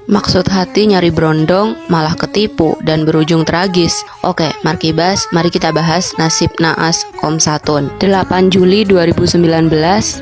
Maksud hati nyari berondong, malah ketipu dan berujung tragis. Oke, Markibas, mari kita bahas nasib naas Komsatun. 8 Juli 2019,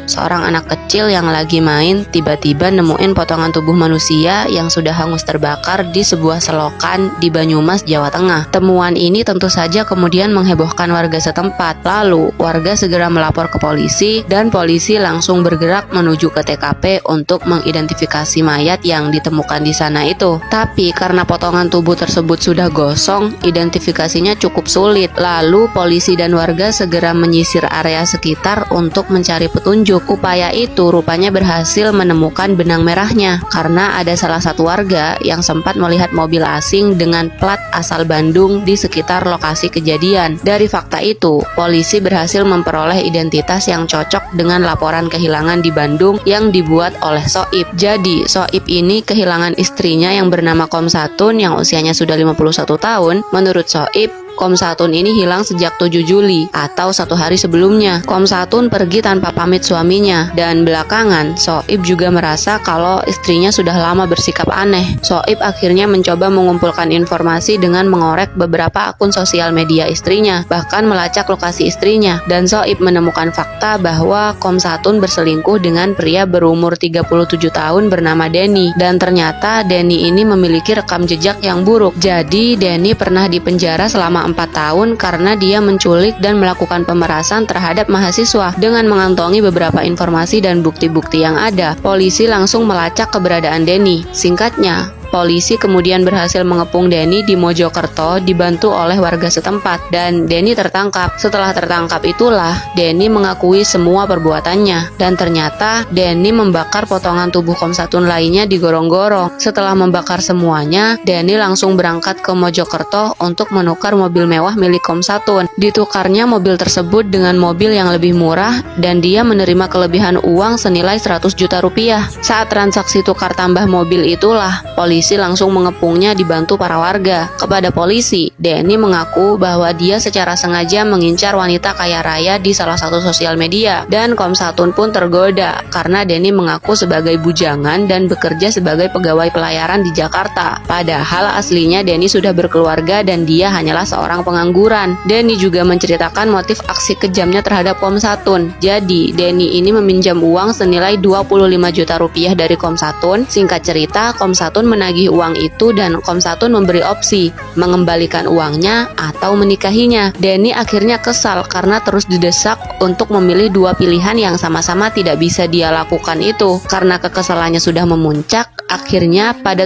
seorang anak kecil yang lagi main tiba-tiba nemuin potongan tubuh manusia yang sudah hangus terbakar di sebuah selokan di Banyumas, Jawa Tengah. Temuan ini tentu saja kemudian menghebohkan warga setempat. Lalu, warga segera melapor ke polisi dan polisi langsung bergerak menuju ke TKP untuk mengidentifikasi mayat yang ditemukan di sana itu. Tapi karena potongan tubuh tersebut sudah gosong, identifikasinya cukup sulit. Lalu polisi dan warga segera menyisir area sekitar untuk mencari petunjuk. Upaya itu rupanya berhasil menemukan benang merahnya karena ada salah satu warga yang sempat melihat mobil asing dengan plat asal Bandung di sekitar lokasi kejadian. Dari fakta itu, polisi berhasil memperoleh identitas yang cocok dengan laporan kehilangan di Bandung yang dibuat oleh Soib. Jadi, Soib ini kehilangan istrinya yang bernama Komsatun yang usianya sudah 51 tahun. Menurut Soib, Komsatun ini hilang sejak 7 Juli atau 1 hari sebelumnya. Komsatun pergi tanpa pamit suaminya dan belakangan Soib juga merasa kalau istrinya sudah lama bersikap aneh. Soib akhirnya mencoba mengumpulkan informasi dengan mengorek beberapa akun sosial media istrinya, bahkan melacak lokasi istrinya, dan Soib menemukan fakta bahwa Komsatun berselingkuh dengan pria berumur 37 tahun bernama Denny, dan ternyata Denny ini memiliki rekam jejak yang buruk. Jadi Denny pernah dipenjara selama 4 tahun karena dia menculik dan melakukan pemerasan terhadap mahasiswa. Dengan mengantongi beberapa informasi dan bukti-bukti yang ada, polisi langsung melacak keberadaan Denny. Singkatnya, polisi kemudian berhasil mengepung Denny di Mojokerto dibantu oleh warga setempat dan Denny tertangkap. Setelah tertangkap itulah Denny mengakui semua perbuatannya dan ternyata Denny membakar potongan tubuh Komsatun lainnya di gorong-gorong. Setelah membakar semuanya, Denny langsung berangkat ke Mojokerto untuk menukar mobil mewah milik Komsatun. Ditukarnya mobil tersebut dengan mobil yang lebih murah dan dia menerima kelebihan uang senilai 100 juta rupiah. Saat transaksi tukar tambah mobil itulah polisi langsung mengepungnya dibantu para warga. Kepada polisi, Denny mengaku bahwa dia secara sengaja mengincar wanita kaya raya di salah satu sosial media dan Komsatun pun tergoda karena Denny mengaku sebagai bujangan dan bekerja sebagai pegawai pelayaran di Jakarta. Padahal aslinya Denny sudah berkeluarga dan dia hanyalah seorang pengangguran. Denny juga menceritakan motif aksi kejamnya terhadap Komsatun. Jadi, Denny ini meminjam uang senilai 25 juta rupiah dari Komsatun. Singkat cerita, Komsatun menagih uang itu dan Komsatun memberi opsi mengembalikan uangnya atau menikahinya. Denny akhirnya kesal karena terus didesak untuk memilih dua pilihan yang sama-sama tidak bisa dia lakukan itu. Karena kekesalannya sudah memuncak, akhirnya pada